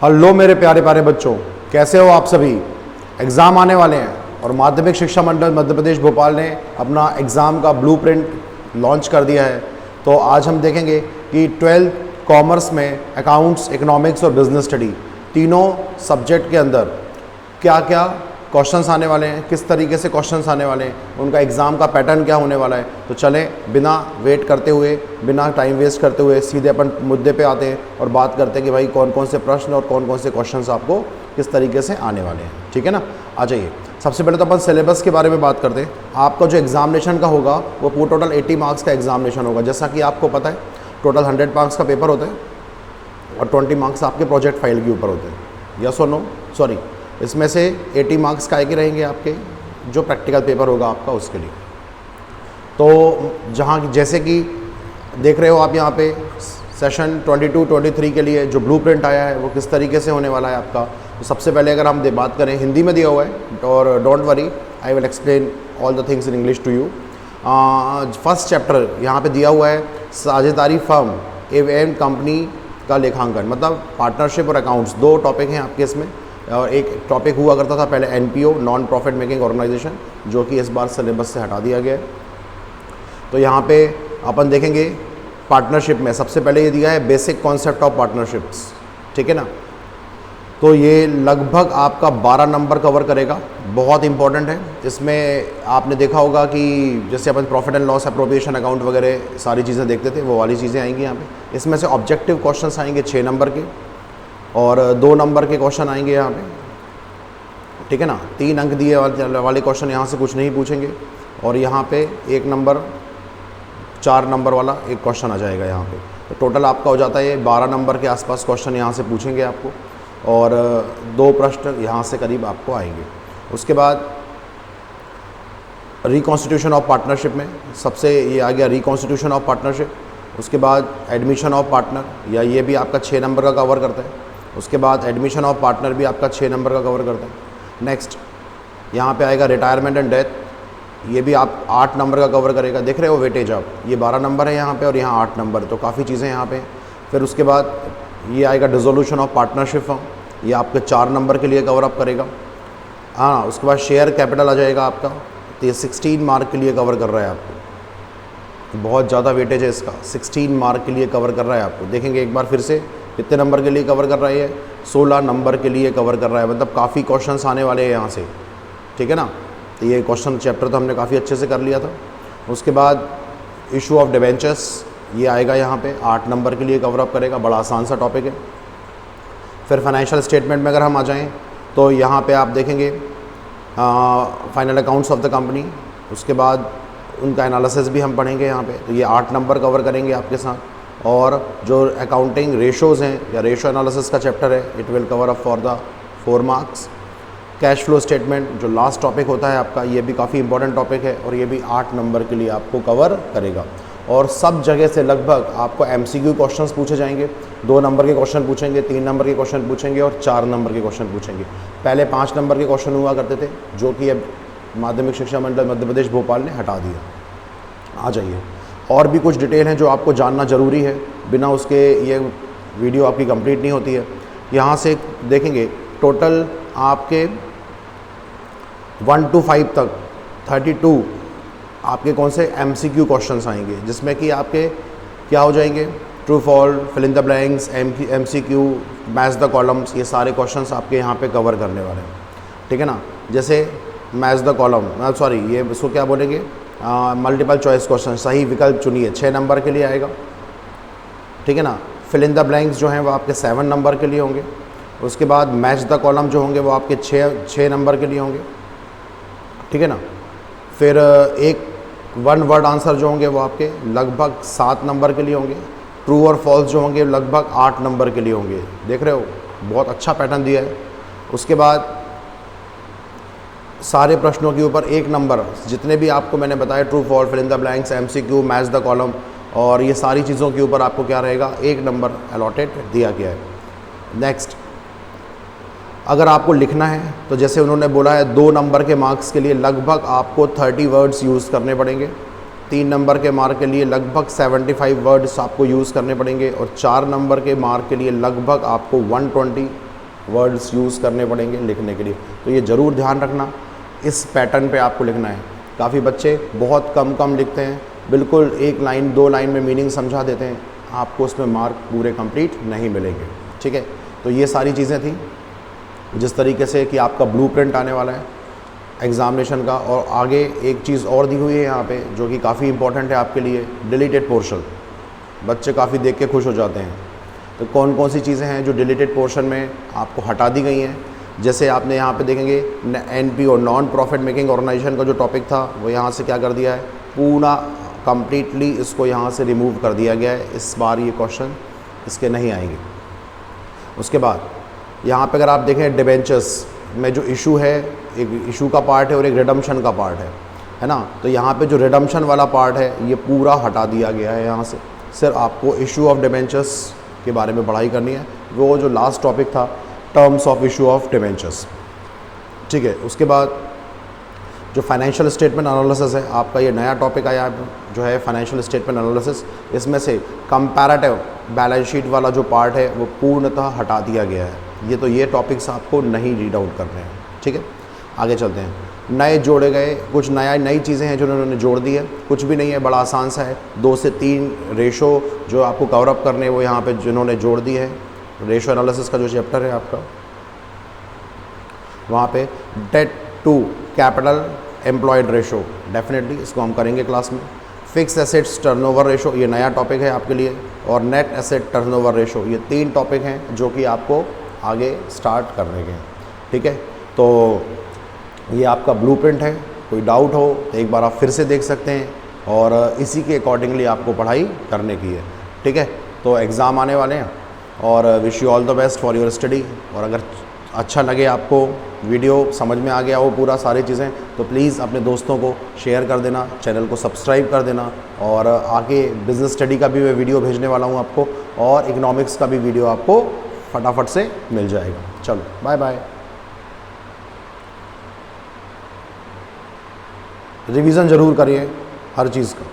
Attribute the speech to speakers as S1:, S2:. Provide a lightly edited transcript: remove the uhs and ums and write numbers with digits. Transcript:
S1: Hello मेरे प्यारे प्यारे बच्चों, कैसे हो आप सभी। एग्ज़ाम आने वाले हैं और माध्यमिक शिक्षा मंडल मध्य प्रदेश भोपाल ने अपना एग्ज़ाम का ब्लूप्रिंट लॉन्च कर दिया है। तो आज हम देखेंगे कि 12th कॉमर्स में अकाउंट्स, इकोनॉमिक्स और बिजनेस स्टडी तीनों सब्जेक्ट के अंदर क्या क्या क्वेश्चंस आने वाले हैं, किस तरीके से क्वेश्चंस आने वाले हैं, उनका एग्ज़ाम का पैटर्न क्या होने वाला है। तो चलें बिना वेट करते हुए, बिना टाइम वेस्ट करते हुए सीधे अपन मुद्दे पे आते हैं और बात करते हैं कि भाई कौन कौन से प्रश्न और कौन कौन से क्वेश्चंस आपको किस तरीके से आने वाले हैं। ठीक है ना, आ जाइए। सबसे पहले तो अपन सिलेबस के बारे में बात करते हैं। आपका जो एग्जामिनेशन का होगा वो टोटल 80 मार्क्स का एग्जामिनेशन होगा। जैसा कि आपको पता है टोटल 100 मार्क्स का पेपर होता है और 20 मार्क्स आपके प्रोजेक्ट फाइल के ऊपर होते हैं। यस और नो, सॉरी, इसमें से 80 मार्क्स का के रहेंगे आपके जो प्रैक्टिकल पेपर होगा आपका उसके लिए। तो जहाँ जैसे कि देख रहे हो आप यहाँ पे सेशन 22-23 के लिए जो ब्लूप्रिंट आया है वो किस तरीके से होने वाला है आपका। तो सबसे पहले अगर हम बात करें, हिंदी में दिया हुआ है और don't worry, I will explain all the things in English to you. First chapter यहाँ पे दिया हुआ है साझेदारी फर्म एवं कंपनी का लेखांकन, मतलब पार्टनरशिप और अकाउंट्स। दो टॉपिक हैं आपके इसमें, और एक टॉपिक हुआ करता था पहले NPO, non profit making organisation, जो कि इस बार सिलेबस से हटा दिया गया है। तो यहाँ पे अपन देखेंगे पार्टनरशिप में सबसे पहले ये दिया है बेसिक कॉन्सेप्ट ऑफ पार्टनरशिप्स। ठीक है ना, तो ये लगभग आपका 12 नंबर कवर करेगा, बहुत इंपॉर्टेंट है। इसमें आपने देखा होगा कि जैसे अपन profit and loss, appropriation account वगैरह सारी चीज़ें देखते थे, वो वाली चीज़ें आएंगी यहाँ पे। इसमें से ऑब्जेक्टिव क्वेश्चंस आएंगे 6 नंबर के और 2 नंबर के क्वेश्चन आएंगे यहाँ पे। ठीक है ना, 3 अंक दिए वाले क्वेश्चन यहाँ से कुछ नहीं पूछेंगे और यहाँ पे 1 नंबर 4 नंबर वाला एक क्वेश्चन आ जाएगा यहाँ पे। तो टोटल आपका हो जाता है ये 12 नंबर के आसपास क्वेश्चन यहाँ से पूछेंगे आपको और 2 प्रश्न यहाँ से करीब आपको आएंगे। उसके बाद रिकॉन्स्टिट्यूशन ऑफ पार्टनरशिप में सबसे ये आ गया रिकॉन्स्टिट्यूशन ऑफ पार्टनरशिप। उसके बाद एडमिशन ऑफ पार्टनर, या ये भी आपका 6 नंबर का कवर करता है। उसके बाद एडमिशन ऑफ पार्टनर भी आपका 6 नंबर का कवर करता है। नेक्स्ट यहाँ पे आएगा रिटायरमेंट एंड डेथ, ये भी आप 8 नंबर का कवर करेगा। देख रहे हो वेटेज आप, ये 12 नंबर है यहाँ पे और यहाँ 8 नंबर, तो काफ़ी चीज़ें यहाँ पे। फिर उसके बाद ये आएगा डिसोल्यूशन ऑफ पार्टनरशिप फॉर्म, ये आपके 4 नंबर के लिए कवर अप करेगा। हाँ, उसके बाद शेयर कैपिटल आ जाएगा आपका, तो ये 16 मार्क के लिए कवर कर रहा है आपको। बहुत ज़्यादा वेटेज है इसका, 16 मार्क के लिए कवर कर रहा है आपको। देखेंगे एक बार फिर से कितने नंबर के लिए कवर कर रहा है, 16 नंबर के लिए कवर कर रहा है, मतलब काफ़ी क्वेश्चंस आने वाले हैं यहाँ से। ठीक है ना, तो ये क्वेश्चन चैप्टर तो हमने काफ़ी अच्छे से कर लिया था। उसके बाद इशू ऑफ डिबेंचर्स, ये आएगा यहाँ पे 8 नंबर के लिए कवर अप करेगा, बड़ा आसान सा टॉपिक है। फिर फाइनेंशियल स्टेटमेंट में अगर हम आ जाएँ तो यहाँ पे आप देखेंगे final accounts of the company, उसके बाद उनका एनालिसिस भी हम पढ़ेंगे यहाँ पे। तो ये 8 नंबर कवर करेंगे आपके साथ। और जो अकाउंटिंग रेशोज़ हैं या रेशो एनालिसिस का चैप्टर है, it will cover up for the 4 marks. Cash flow statement जो लास्ट टॉपिक होता है आपका, ये भी काफ़ी इंपॉर्टेंट टॉपिक है और ये भी 8 नंबर के लिए आपको कवर करेगा। और सब जगह से लगभग आपको MCQ क्वेश्चंस पूछे जाएंगे। 2 नंबर के क्वेश्चन पूछेंगे, 3 नंबर के क्वेश्चन पूछेंगे और 4 नंबर के क्वेश्चन पूछेंगे। पहले 5 नंबर के क्वेश्चन हुआ करते थे, जो कि अब माध्यमिक शिक्षा मंडल मध्य प्रदेश भोपाल ने हटा दिया। आ जाइए, और भी कुछ डिटेल हैं जो आपको जानना ज़रूरी है, बिना उसके ये वीडियो आपकी कंप्लीट नहीं होती है। यहाँ से देखेंगे टोटल आपके 1 to 5 तक 32 आपके कौन से MCQ क्वेश्चंस आएंगे, जिसमें कि आपके क्या हो जाएंगे, true false, fill in the blanks, MCQ, match the columns, ये सारे क्वेश्चंस आपके यहाँ पे कवर करने वाले हैं। ठीक है ना, जैसे मैच द कॉलम, सॉरी ये इसको क्या बोलेंगे, मल्टीपल चॉइस क्वेश्चन, सही विकल्प चुनिए, 6 नंबर के लिए आएगा। ठीक है ना, फिल इन द ब्लैंक्स जो हैं वो आपके 7 नंबर के लिए होंगे। उसके बाद मैच द कॉलम जो होंगे वो आपके 6 नंबर के लिए होंगे। ठीक है ना, फिर एक 1 वर्ड आंसर जो होंगे वो आपके लगभग 7 नंबर के लिए होंगे। ट्रू और फॉल्स जो होंगे लगभग 8 नंबर के लिए होंगे। देख रहे हो, बहुत अच्छा पैटर्न दिया है। उसके बाद सारे प्रश्नों के ऊपर 1 नंबर, जितने भी आपको मैंने बताया, true false, fill in the blanks, MCQ, match the column और ये सारी चीज़ों के ऊपर आपको क्या रहेगा, 1 नंबर अलॉटेड दिया गया है। नेक्स्ट, अगर आपको लिखना है तो जैसे उन्होंने बोला है 2 नंबर के मार्क्स के लिए लगभग आपको 30 वर्ड्स यूज़ करने पड़ेंगे। 3 नंबर के मार्क के लिए लगभग 75 वर्ड्स आपको यूज़ करने पड़ेंगे और 4 नंबर के मार्क के लिए लगभग आपको 120 वर्ड्स यूज़ करने पड़ेंगे लिखने के लिए। तो ये ज़रूर ध्यान रखना, इस पैटर्न पे आपको लिखना है। काफ़ी बच्चे बहुत कम लिखते हैं, बिल्कुल 1 लाइन 2 लाइन में मीनिंग समझा देते हैं, आपको उसमें मार्क पूरे कंप्लीट नहीं मिलेंगे। ठीक है, तो ये सारी चीज़ें थी जिस तरीके से कि आपका ब्लूप्रिंट आने वाला है एग्ज़ामिनेशन का। और आगे एक चीज़ और दी हुई है यहाँ पे जो कि काफ़ी इंपॉर्टेंट है आपके लिए, डिलीटेड पोर्शन। बच्चे काफ़ी देख के खुश हो जाते हैं। तो कौन कौन सी चीज़ें हैं जो डिलीटेड पोर्शन में आपको हटा दी गई हैं। जैसे आपने यहाँ पे देखेंगे NP और नॉन प्रॉफिट मेकिंग ऑर्गेनाइजेशन का जो टॉपिक था वो यहाँ से क्या कर दिया है, पूरा कंप्लीटली इसको यहाँ से रिमूव कर दिया गया है। इस बार ये क्वेश्चन इसके नहीं आएंगे। उसके बाद यहाँ पे अगर आप देखें डिबेंचर्स में जो इशू है, एक इशू का पार्ट है और एक रिडम्पशन का पार्ट है ना। तो यहाँ पे जो रिडम्पशन वाला पार्ट है ये पूरा हटा दिया गया है। यहाँ से सिर्फ आपको इशू ऑफ डिबेंचर्स के बारे में पढ़ाई करनी है, वो जो लास्ट टॉपिक था terms of issue of debentures. ठीक है, उसके बाद जो फाइनेंशियल स्टेटमेंट एनालिसिस है आपका, ये नया टॉपिक आया जो है फाइनेंशियल स्टेटमेंट एनालिसिस। इसमें से कंपैरेटिव बैलेंस शीट वाला जो पार्ट है वो पूर्णतः हटा दिया गया है। ये टॉपिक्स आपको नहीं रीड आउट करने हैं। ठीक है, आगे चलते हैं। नए जोड़े गए कुछ नई चीज़ें हैं जो उन्होंने जोड़ दी है, कुछ भी नहीं है, बड़ा आसान सा है। 2 से 3 रेशो जो आपको कवरअप करने वो यहाँ पे जिन्होंने जोड़ दी है। रेशो एनालिसिस का जो चैप्टर है आपका, वहाँ पे debt to capital employed ratio, definitely इसको हम करेंगे क्लास में। फिक्स एसेट्स टर्नओवर रेशो, ये नया टॉपिक है आपके लिए। और नेट एसेट टर्नओवर रेशो, ये 3 टॉपिक हैं जो कि आपको आगे स्टार्ट करने के हैं। ठीक है, तो ये आपका ब्लूप्रिंट है। कोई डाउट हो तो एक बार आप फिर से देख सकते हैं और इसी के अकॉर्डिंगली आपको पढ़ाई करने की है। ठीक है, तो एग्ज़ाम आने वाले हैं और wish you all the best for your study. और अगर अच्छा लगे आपको, वीडियो समझ में आ गया हो पूरा सारी चीज़ें, तो प्लीज़ अपने दोस्तों को शेयर कर देना, चैनल को सब्सक्राइब कर देना। और आगे बिज़नेस स्टडी का भी मैं वीडियो भेजने वाला हूँ आपको, और इकोनॉमिक्स का भी वीडियो आपको फटाफट से मिल जाएगा। चलो बाय बाय। रिवीजन ज़रूर करिए हर चीज़ का।